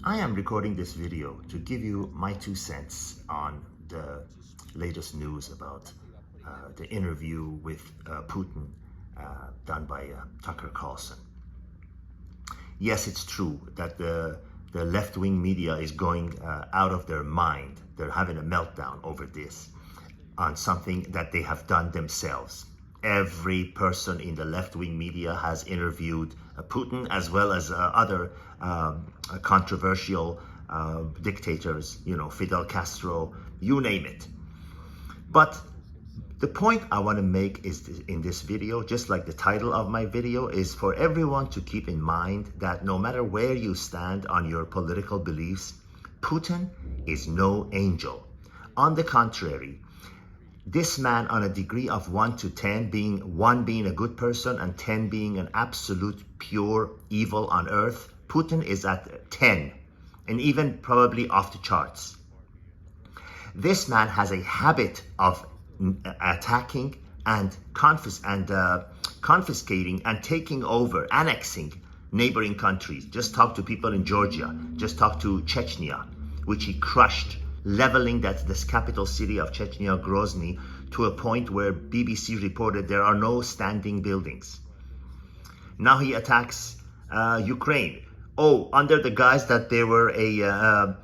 I am recording this video to give you my 2 cents on the latest news about the interview with Putin done by Tucker Carlson. Yes, it's true that the left-wing media is going out of their mind. They're having a meltdown over this on something that they have done themselves. Every person in the left-wing media has interviewed Putin as well as other controversial dictators, Fidel Castro, you name it. But the point I want to make is in this video, just like the title of my video, is for everyone to keep in mind that no matter where you stand on your political beliefs, Putin is no angel. On the contrary, this man, on a degree of 1 to 10, being 1 being a good person and 10 being an absolute pure evil on earth, Putin is at 10 and even probably off the charts. This man has a habit of attacking and confiscating and taking over, annexing neighboring countries. Just talk to people in Georgia, just talk to Chechnya, which he crushed, leveling this capital city of Chechnya, Grozny, to a point where BBC reported there are no standing buildings. Now he attacks Ukraine. Oh, under the guise that there were a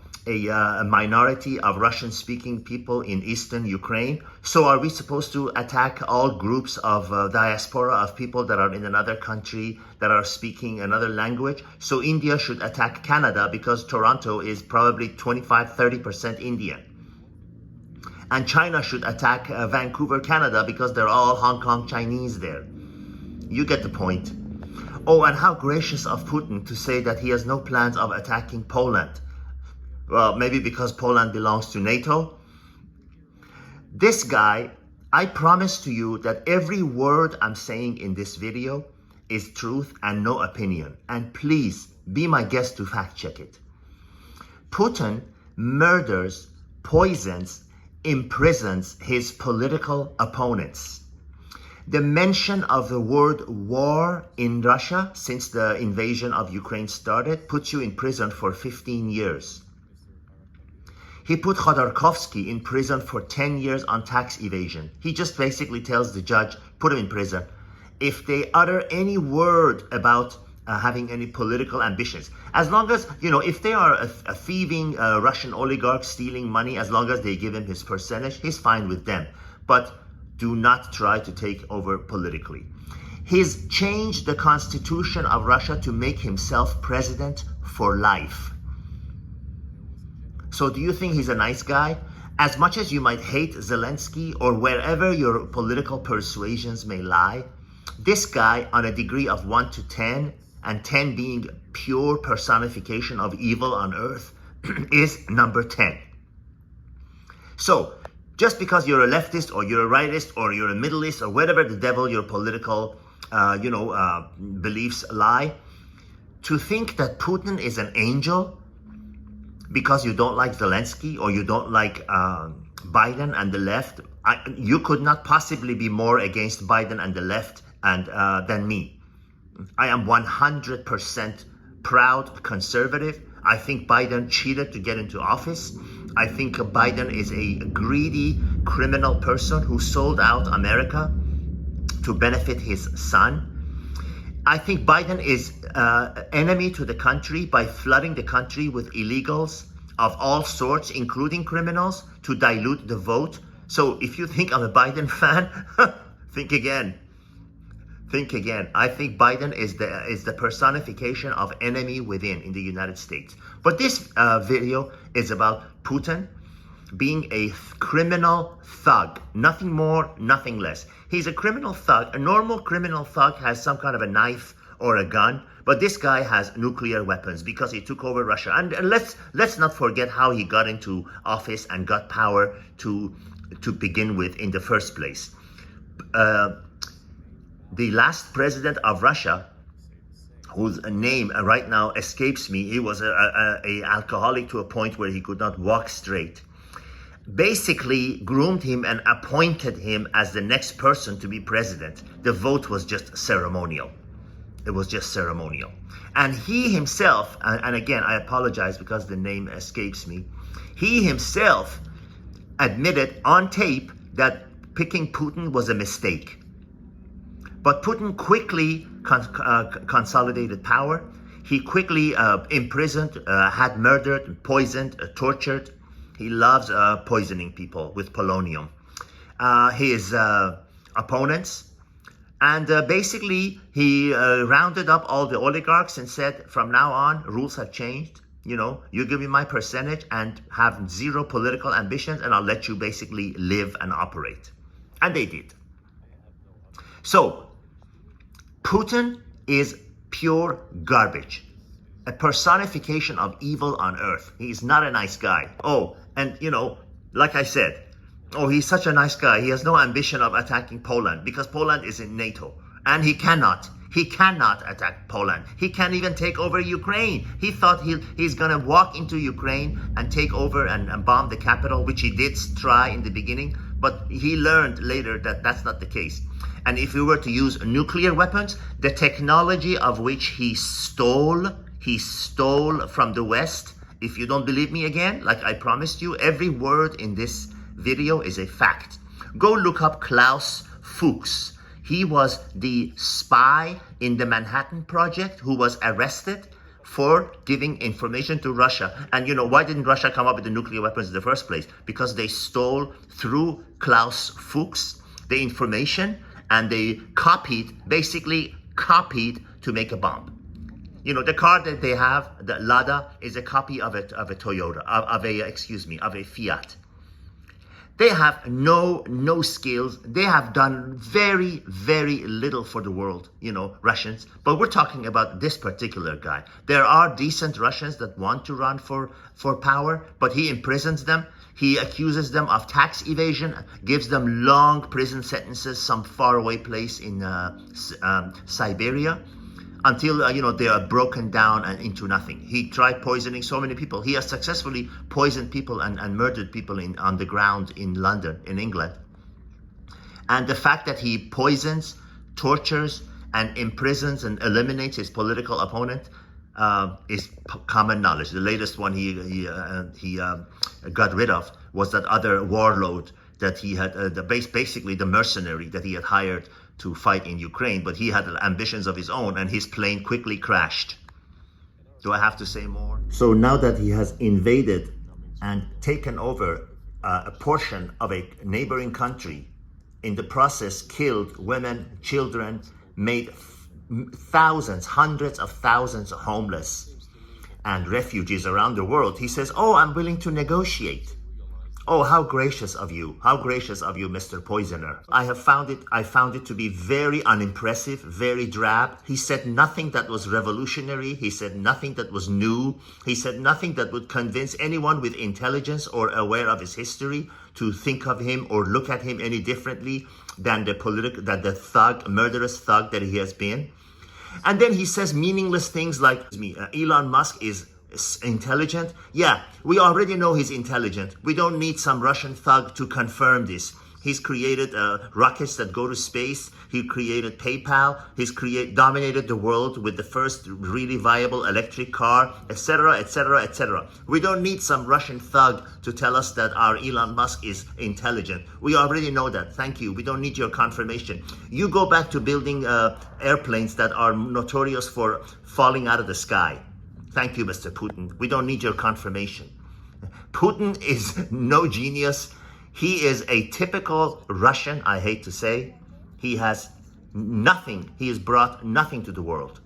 minority of Russian-speaking people in eastern Ukraine. So are we supposed to attack all groups of diaspora of people that are in another country that are speaking another language? So India should attack Canada because Toronto is probably 25-30% Indian. And China should attack Vancouver, Canada because they're all Hong Kong Chinese there. You get the point. Oh, and how gracious of Putin to say that he has no plans of attacking Poland. Well, maybe because Poland belongs to NATO. This guy, I promise to you that every word I'm saying in this video is truth and no opinion. And please be my guest to fact check it. Putin murders, poisons, imprisons his political opponents. The mention of the word war in Russia since the invasion of Ukraine started puts you in prison for 15 years. He put Khodorkovsky in prison for 10 years on tax evasion. He just basically tells the judge, put him in prison. If they utter any word about having any political ambitions, as long as, if they are a thieving Russian oligarch stealing money, as long as they give him his percentage, he's fine with them. But do not try to take over politically. He's changed the constitution of Russia to make himself president for life. So do you think he's a nice guy? As much as you might hate Zelensky or wherever your political persuasions may lie, this guy on a degree of 1 to 10, and 10 being pure personification of evil on earth, is number 10. So just because you're a leftist or you're a rightist or you're a middleist or whatever the devil your political beliefs lie, to think that Putin is an angel because you don't like Zelensky or you don't like Biden and the left, you could not possibly be more against Biden and the left than me. I am 100% proud conservative. I think Biden cheated to get into office. I think Biden is a greedy criminal person who sold out America to benefit his son. I think Biden is enemy to the country by flooding the country with illegals of all sorts, including criminals, to dilute the vote. So if you think I'm a Biden fan, think again. Think again. I think Biden is the personification of enemy within in the United States. But this video is about Putin being a criminal thug. Nothing more, nothing less. He's a criminal thug. A normal criminal thug has some kind of a knife or a gun, but this guy has nuclear weapons because he took over Russia. And let's not forget how he got into office and got power to begin with in the first place. The last president of Russia, whose name right now escapes me, he was a alcoholic to a point where he could not walk straight, basically groomed him and appointed him as the next person to be president. The vote was just ceremonial. It was just ceremonial. And he himself, and again, I apologize because the name escapes me, he himself admitted on tape that picking Putin was a mistake. But Putin quickly consolidated power. He quickly imprisoned, had murdered, poisoned, tortured. He loves poisoning people with polonium. His opponents. And basically, he rounded up all the oligarchs and said, from now on, rules have changed. You know, you give me my percentage and have zero political ambitions, and I'll let you basically live and operate. And they did. So, Putin is pure garbage. A personification of evil on earth. He's not a nice guy. Oh, and you know, like I said, oh, he's such a nice guy. He has no ambition of attacking Poland because Poland is in NATO. And he cannot attack Poland. He can't even take over Ukraine. He thought he's gonna walk into Ukraine and take over and bomb the capital, which he did try in the beginning, but he learned later that that's not the case. And if we were to use nuclear weapons, the technology of which he stole from the West, if you don't believe me again, like I promised you, every word in this video is a fact. Go look up Klaus Fuchs. He was the spy in the Manhattan Project who was arrested for giving information to Russia. And you know, why didn't Russia come up with the nuclear weapons in the first place? Because they stole through Klaus Fuchs the information and they basically copied to make a bomb. You know, the car that they have, the Lada, is a copy of a Toyota, of a Fiat. They have no skills. They have done very, very little for the world, you know, Russians. But we're talking about this particular guy. There are decent Russians that want to run for power, but he imprisons them. He accuses them of tax evasion, gives them long prison sentences, some faraway place in Siberia, until you know, they are broken down and into nothing. He tried poisoning so many people. He has successfully poisoned people and murdered people on the ground in London, in England. And the fact that he poisons, tortures, and imprisons and eliminates his political opponent is common knowledge. The latest one he got rid of was that other warlord that he had, basically the mercenary that he had hired to fight in Ukraine, but he had ambitions of his own and his plane quickly crashed. Do I have to say more? So now that he has invaded and taken over a portion of a neighboring country, in the process killed women, children, made thousands, hundreds of thousands homeless and refugees around the world, he says, oh, I'm willing to negotiate. Oh, how gracious of you, Mr. Poisoner. I found it to be very unimpressive, very drab. He said nothing that was revolutionary. He said nothing that was new. He said nothing that would convince anyone with intelligence or aware of his history to think of him or look at him any differently than the thug, murderous thug that he has been. And then he says meaningless things like, Elon Musk is intelligent. Yeah, we already know he's intelligent. We don't need some Russian thug to confirm this. He's created rockets that go to space. He created PayPal. He's dominated the world with the first really viable electric car, etc., etc., etc. We don't need some Russian thug to tell us that our Elon Musk is intelligent. We already know that. Thank you. We don't need your confirmation. You go back to building airplanes that are notorious for falling out of the sky. Thank you, Mr. Putin. We don't need your confirmation. Putin is no genius. He is a typical Russian, I hate to say. He has nothing. He has brought nothing to the world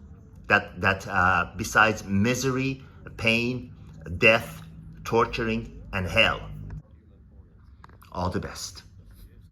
that besides misery, pain, death, torturing, and hell. All the best.